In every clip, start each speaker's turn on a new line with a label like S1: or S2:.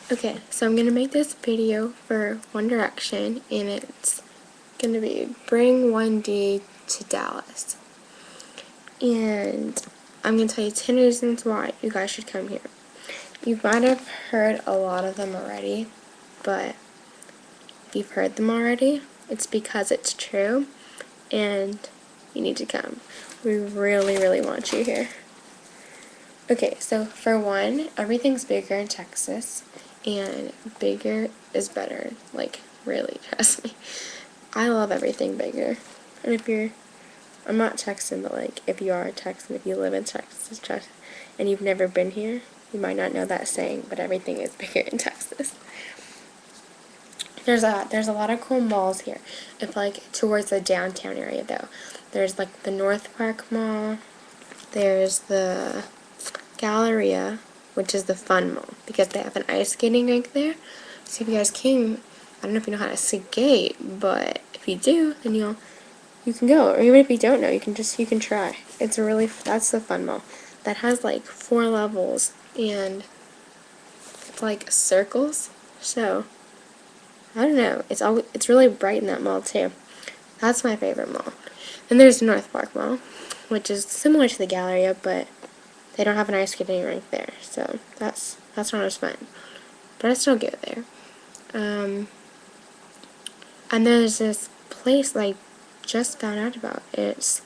S1: Okay, so I'm going to make this video for One Direction, and it's going to be Bring 1D to Dallas. And I'm going to tell you 10 reasons why you guys should come here. You might have heard a lot of them already, but if you've heard them already, it's because it's true, and you need to come. We really, really want you here. Okay, so for one, everything's bigger in Texas, and bigger is better. Like, really, trust me. I love everything bigger. And if you're, I'm not Texan, but like, if you are Texan, if you live in Texas, and you've never been here, you might not know that saying, but everything is bigger in Texas. There's a lot of cool malls here. If like towards the downtown area though, there's like the North Park Mall. There's the Galleria, which is the fun mall, because they have an ice skating rink there. So if you guys came, I don't know if you know how to skate, but if you do, then you can go. Or even if you don't know, you can try. That's the fun mall. That has like 4 levels, and it's like circles. So I don't know. It's really bright in that mall too. That's my favorite mall. Then there's North Park Mall, which is similar to the Galleria, but they don't have an ice skating rink there, so that's not as fun. But I still go there. And there's this place that I just found out about. It's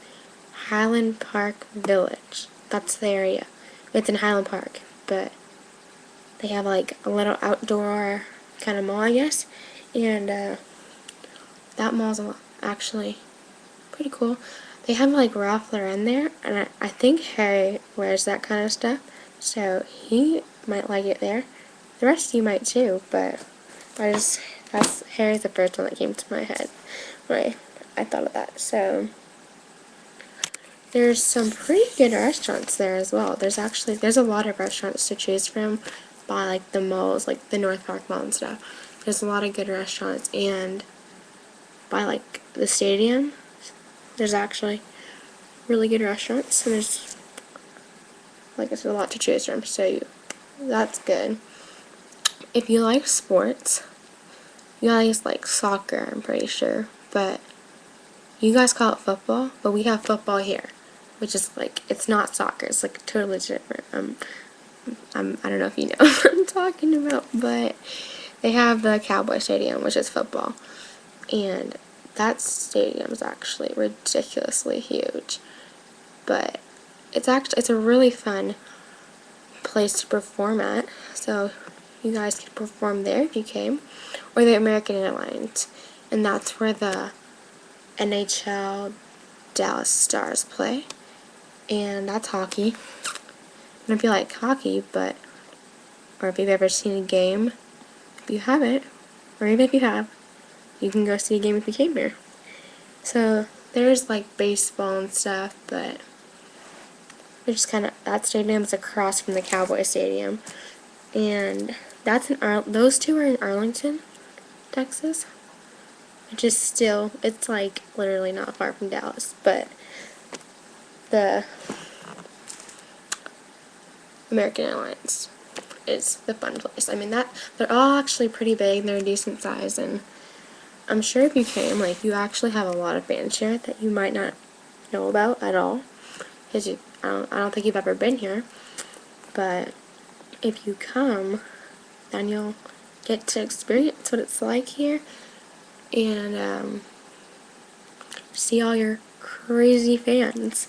S1: Highland Park Village. That's the area. It's in Highland Park, but they have like a little outdoor kind of mall, I guess. And that mall's actually pretty cool. They have like Ralph Lauren there, and I think Harry wears that kind of stuff, so he might like it there. The rest of you might too, but Harry's the first one that came to my head when I thought of that. So there's some pretty good restaurants there as well. There's a lot of restaurants to choose from by like the malls, like the North Park Mall and stuff. There's a lot of good restaurants, and by like the stadium, there's actually really good restaurants, and there's, like I said, a lot to choose from, so that's good. If you like sports, you guys like soccer, I'm pretty sure, but you guys call it football, but we have football here, which is like, it's not soccer, it's like totally different. I don't know if you know what I'm talking about, but they have the Cowboy Stadium, which is football, and that stadium is actually ridiculously huge. But it's a really fun place to perform at, so you guys could perform there if you came, or the American Airlines, and that's where the NHL Dallas Stars play, and that's hockey. I don't know if you like hockey, or if you've ever seen a game. If you haven't, or even if you have, you can go see a game if you came here. So there's like baseball and stuff, but that stadium's across from the Cowboy Stadium, and those two are in Arlington, Texas, which is still, it's like literally not far from Dallas, but the American Airlines is the fun place. I mean, they're all actually pretty big, they're a decent size, and I'm sure if you came, like, you actually have a lot of fans here that you might not know about at all, because I don't think you've ever been here, but if you come, then you'll get to experience what it's like here, and see all your crazy fans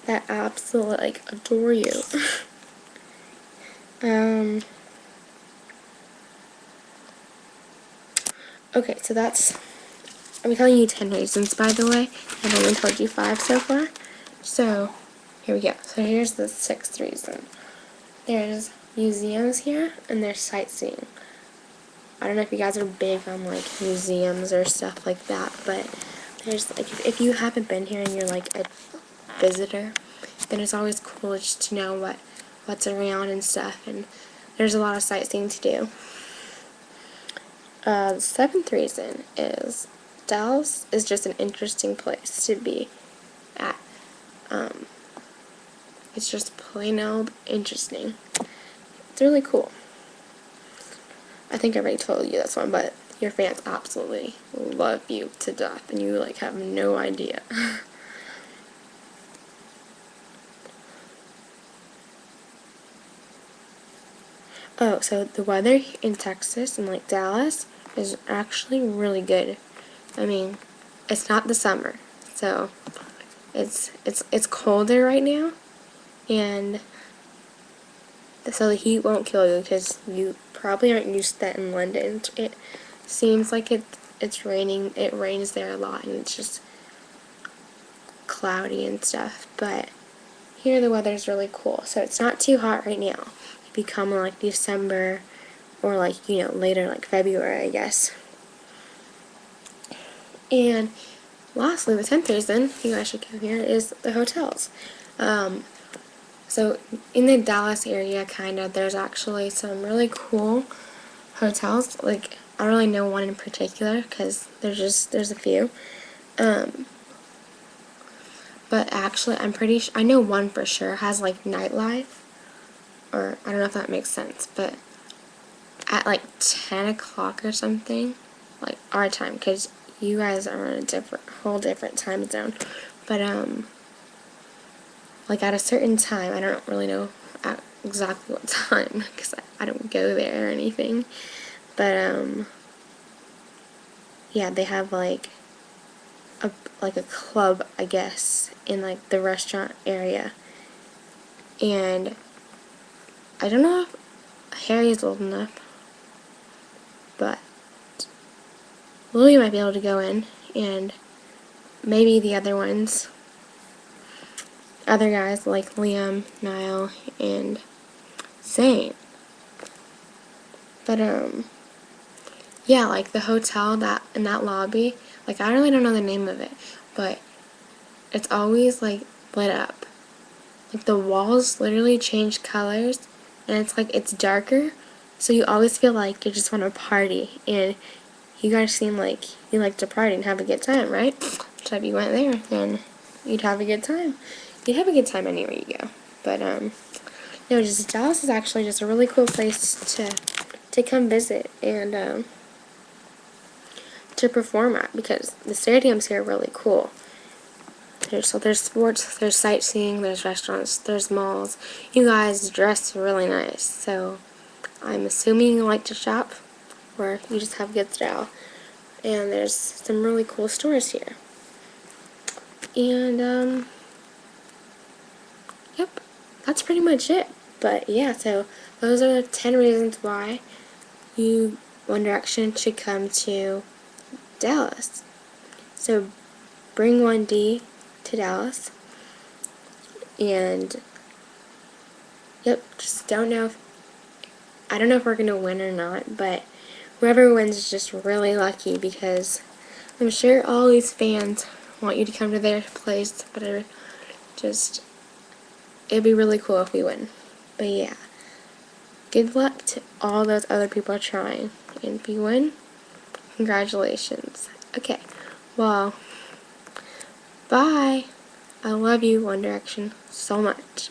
S1: that absolutely like adore you. Okay, so I'm telling you 10 reasons, by the way. I've only told you 5 so far. So here we go. So here's the 6th reason. There's museums here, and there's sightseeing. I don't know if you guys are big on like museums or stuff like that, but there's like, if you haven't been here and you're like a visitor, then it's always cool just to know what's around and stuff, and there's a lot of sightseeing to do. The 7th reason is Dallas is just an interesting place to be at. It's just plain old interesting. It's really cool. I think I already told you this one, but your fans absolutely love you to death, and you like have no idea. Oh, so the weather in Texas and like Dallas is actually really good. I mean, it's not the summer, so it's colder right now, and so the heat won't kill you because you probably aren't used to that in London. It seems like it's raining. It rains there a lot, and it's just cloudy and stuff. But here the weather's really cool, so it's not too hot right now. It become like December or like later like February, I guess. And lastly, the 10th reason you guys should come here is the hotels. So in the Dallas area, there's actually some really cool hotels. Like, I don't really know one in particular because there's a few. But actually, I know one for sure has like nightlife, or I don't know if that makes sense, but at like 10 o'clock or something, like our time, because you guys are in a whole different time zone. But like at a certain time, I don't really know at exactly what time because I don't go there or anything. But yeah, they have like a club, I guess, in like the restaurant area. And I don't know if Harry is old enough, but Lily might be able to go in, and maybe the other guys like Liam, Niall, and Zane. But yeah, like the hotel that in that lobby, like I really don't know the name of it, but it's always like lit up. Like the walls literally change colors, and it's darker, so you always feel like you just want to party. And you guys seem like you like to party and have a good time, right? So if you went there, then you'd have a good time. You'd have a good time anywhere you go. But no, just Dallas is actually just a really cool place to come visit and to perform at, because the stadiums here are really cool. There's sports, there's sightseeing, there's restaurants, there's malls. You guys dress really nice, so I'm assuming you like to shop, or you just have good style. And there's some really cool stores here. And yep, that's pretty much it. But yeah, so those are the 10 reasons why you One Direction should come to Dallas. So bring 1D to Dallas. And yep, just don't know I don't know if we're going to win or not, but whoever wins is just really lucky, because I'm sure all these fans want you to come to their place, but it'd be really cool if we win. But yeah, good luck to all those other people trying, and if you win, congratulations. Okay, well, bye. I love you, One Direction, so much.